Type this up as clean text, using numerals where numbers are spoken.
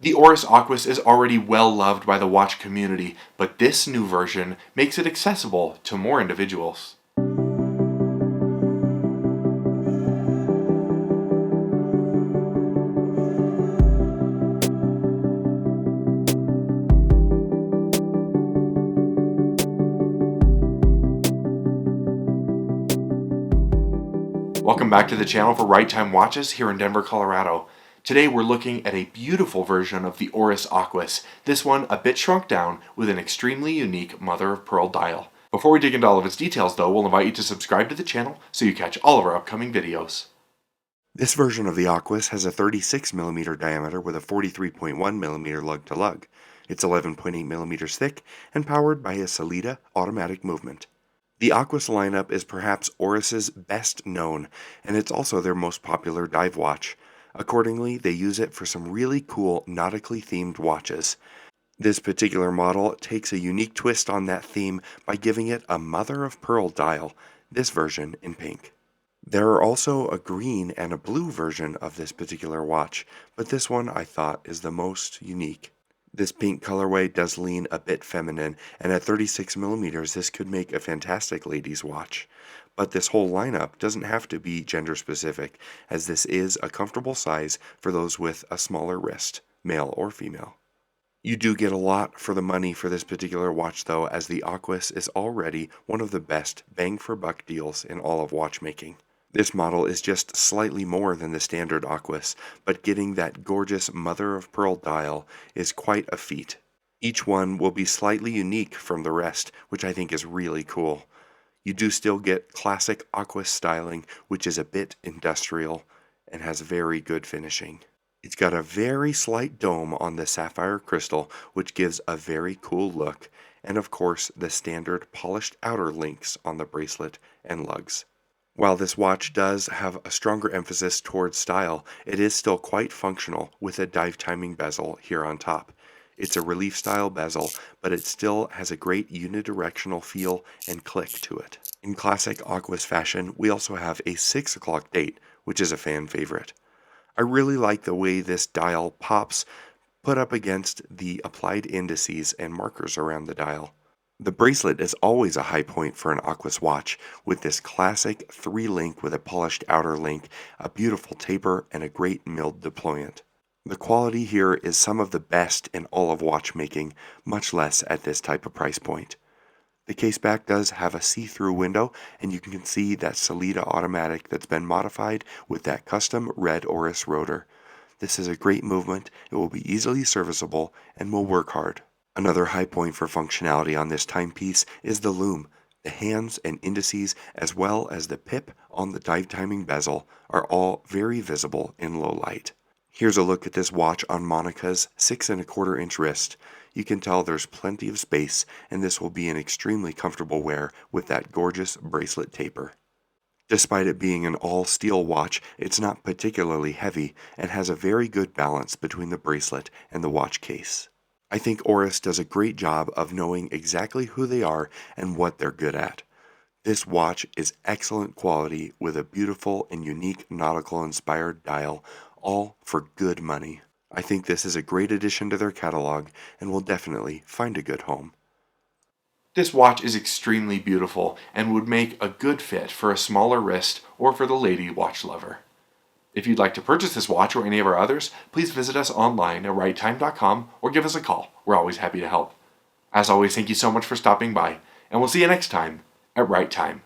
The Oris Aquis is already well loved by the watch community, but this new version makes it accessible to more individuals. Welcome back to the channel for Right Time Watches here in Denver, Colorado. Today we're looking at a beautiful version of the Oris Aquis, this one a bit shrunk down with an extremely unique mother-of-pearl dial. Before we dig into all of its details though, we'll invite you to subscribe to the channel so you catch all of our upcoming videos. This version of the Aquis has a 36mm diameter with a 43.1mm lug-to-lug. It's 11.8mm thick and powered by a Sellita automatic movement. The Aquis lineup is perhaps Oris's best known, and it's also their most popular dive watch. Accordingly, they use it for some really cool nautically themed watches. This particular model takes a unique twist on that theme by giving it a mother-of-pearl dial, this version in pink. There are also a green and a blue version of this particular watch, but this one I thought is the most unique. This pink colorway does lean a bit feminine, and at 36mm this could make a fantastic ladies' watch. But this whole lineup doesn't have to be gender specific, as this is a comfortable size for those with a smaller wrist, male or female. You do get a lot for the money for this particular watch though, as the Aquis is already one of the best bang for buck deals in all of watchmaking. This model is just slightly more than the standard Aquis, but getting that gorgeous mother-of-pearl dial is quite a feat. Each one will be slightly unique from the rest, which I think is really cool. You do still get classic Aquis styling, which is a bit industrial and has very good finishing. It's got a very slight dome on the sapphire crystal, which gives a very cool look, and of course the standard polished outer links on the bracelet and lugs. While this watch does have a stronger emphasis towards style, it is still quite functional with a dive timing bezel here on top. It's a relief style bezel, but it still has a great unidirectional feel and click to it. In classic Aquis fashion, we also have a 6 o'clock date, which is a fan favorite. I really like the way this dial pops put up against the applied indices and markers around the dial. The bracelet is always a high point for an Aquis watch, with this classic 3-link with a polished outer link, a beautiful taper, and a great milled deployment. The quality here is some of the best in all of watchmaking, much less at this type of price point. The caseback does have a see-through window, and you can see that Sellita automatic that's been modified with that custom red Oris rotor. This is a great movement, it will be easily serviceable, and will work hard. Another high point for functionality on this timepiece is the lume. The hands and indices, as well as the pip on the dive timing bezel, are all very visible in low light. Here's a look at this watch on Monica's 6 1/4 inch wrist. You can tell there's plenty of space, and this will be an extremely comfortable wear with that gorgeous bracelet taper. Despite it being an all-steel watch, it's not particularly heavy and has a very good balance between the bracelet and the watch case. I think Oris does a great job of knowing exactly who they are and what they're good at. This watch is excellent quality with a beautiful and unique nautical-inspired dial, all for good money. I think this is a great addition to their catalog and will definitely find a good home. This watch is extremely beautiful and would make a good fit for a smaller wrist or for the lady watch lover. If you'd like to purchase this watch or any of our others, please visit us online at righttime.com or give us a call. We're always happy to help. As always, thank you so much for stopping by, and we'll see you next time at Right Time.